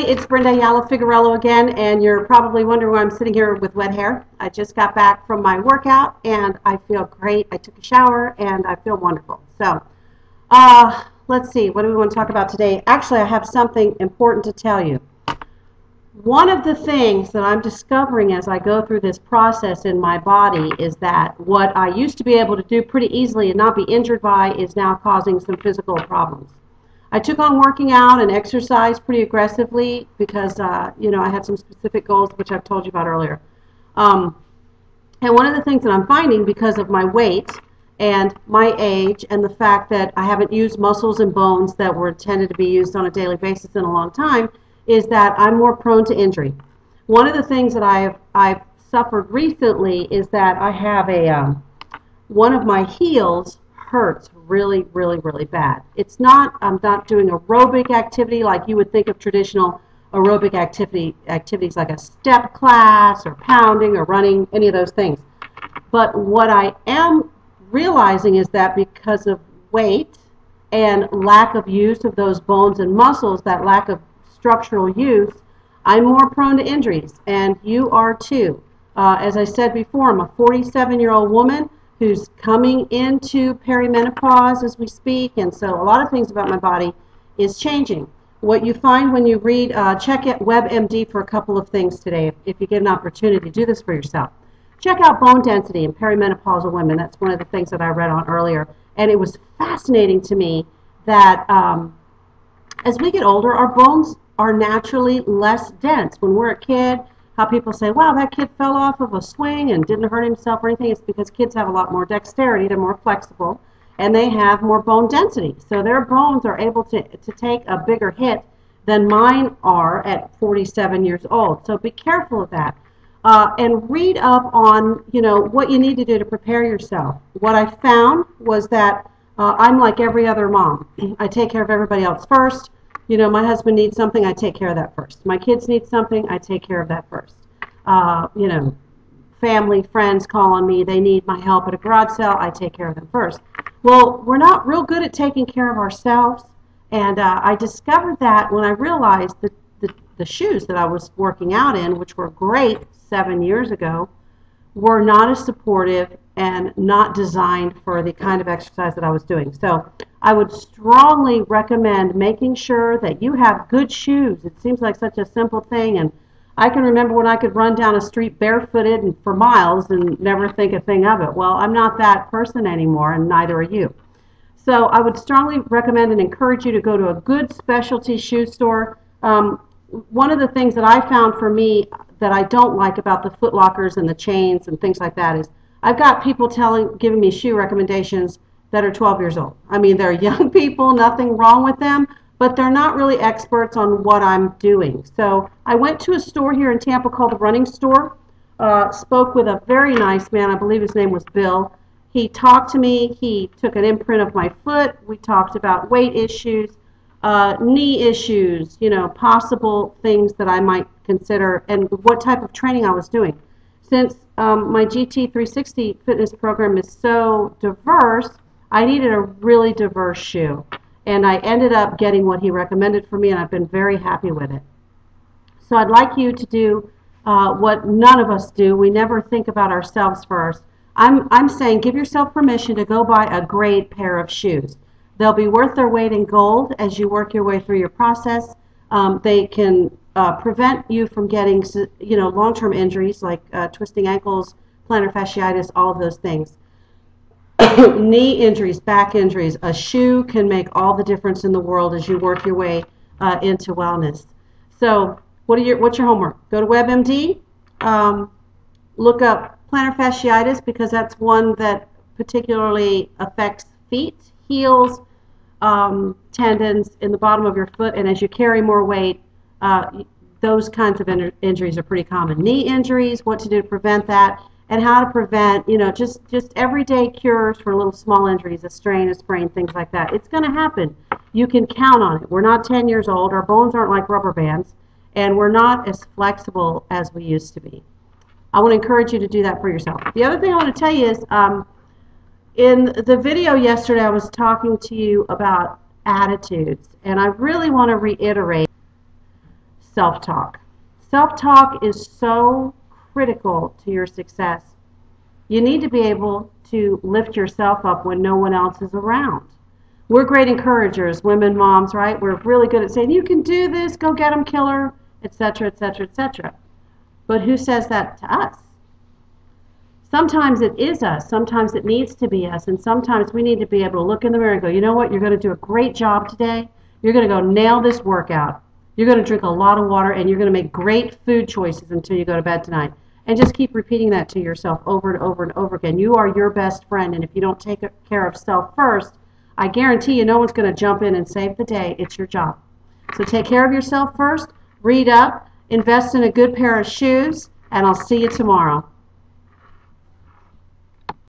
It's Brenda Figuerello again, and you're probably wondering why I'm sitting here with wet hair. I just got back from my workout, and I feel great. I took a shower, and I feel wonderful. So, let's see. What do we want to talk about today? Actually, I have something important to tell you. One of the things that I'm discovering as I go through this process in my body is that what I used to be able to do pretty easily and not be injured by is now causing some physical problems. I took on working out and exercise pretty aggressively because, you know, I had some specific goals, which I've told you about earlier. And one of the things that I'm finding because of my weight and my age and the fact that I haven't used muscles and bones that were intended to be used on a daily basis in a long time is that I'm more prone to injury. One of the things that I've suffered recently is that I have one of my heels hurts really, really, really bad. It's not, I'm not doing aerobic activity like you would think of traditional aerobic activities like a step class or pounding or running, any of those things. But what I am realizing is that because of weight and lack of use of those bones and muscles, that lack of structural use, I'm more prone to injuries, and you are too. As I said before, I'm a 47-year-old woman who's coming into perimenopause as we speak, and so a lot of things about my body is changing. What you find when you read, check it WebMD for a couple of things today, if you get an opportunity, do this for yourself. Check out bone density in perimenopausal women. That's one of the things that I read on earlier, and it was fascinating to me that as we get older, our bones are naturally less dense. When we're a kid, how people say, wow, that kid fell off of a swing and didn't hurt himself or anything, it's because kids have a lot more dexterity, they're more flexible, and they have more bone density. So their bones are able to take a bigger hit than mine are at 47 years old. So be careful of that. And read up on, you know, what you need to do to prepare yourself. What I found was that I'm like every other mom. I take care of everybody else first. You know, my husband needs something, I take care of that first. My kids need something, I take care of that first. You know, family, friends call on me, they need my help at a garage sale, I take care of them first. Well, we're not real good at taking care of ourselves, and I discovered that when I realized that the shoes that I was working out in, which were great 7 years ago, were not as supportive and not designed for the kind of exercise that I was doing. So I would strongly recommend making sure that you have good shoes. It seems like such a simple thing, and I can remember when I could run down a street barefooted and for miles and never think a thing of it. Well, I'm not that person anymore, and neither are you. So I would strongly recommend and encourage you to go to a good specialty shoe store. One of the things that I found for me that I don't like about the Foot Lockers and the chains and things like that is I've got people giving me shoe recommendations that are 12 years old. I mean, they're young people, nothing wrong with them, but they're not really experts on what I'm doing. So I went to a store here in Tampa called The Running Store, spoke with a very nice man, I believe his name was Bill. He talked to me, he took an imprint of my foot, we talked about weight issues, knee issues, you know, possible things that I might consider, and what type of training I was doing. Since my GT 360 fitness program is so diverse, I needed a really diverse shoe. And I ended up getting what he recommended for me, and I've been very happy with it. So I'd like you to do what none of us do. We never think about ourselves first. I'm saying give yourself permission to go buy a great pair of shoes. They'll be worth their weight in gold as you work your way through your process. They can prevent you from getting, you know, long-term injuries like twisting ankles, plantar fasciitis, all of those things. Knee injuries, back injuries. A shoe can make all the difference in the world as you work your way into wellness. So what's your homework? Go to WebMD, look up plantar fasciitis because that's one that particularly affects feet, heels, tendons in the bottom of your foot, and as you carry more weight, those kinds of injuries are pretty common. Knee injuries, what to do to prevent that, and how to prevent, you know, just everyday cures for little small injuries, a strain, a sprain, things like that. It's going to happen. You can count on it. We're not 10 years old. Our bones aren't like rubber bands, and we're not as flexible as we used to be. I want to encourage you to do that for yourself. The other thing I want to tell you is, in the video yesterday, I was talking to you about attitudes, and I really want to reiterate. self-talk. Self-talk is so critical to your success. You need to be able to lift yourself up when no one else is around. We're great encouragers, women, moms, right? We're really good at saying, you can do this, go get them, killer, etc., etc., etc. But who says that to us? Sometimes it is us. Sometimes it needs to be us. And sometimes we need to be able to look in the mirror and go, you know what? You're going to do a great job today. You're going to go nail this workout. You're going to drink a lot of water, and you're going to make great food choices until you go to bed tonight. And just keep repeating that to yourself over and over and over again. You are your best friend, and if you don't take care of self first, I guarantee you no one's going to jump in and save the day. It's your job. So take care of yourself first, read up, invest in a good pair of shoes, and I'll see you tomorrow.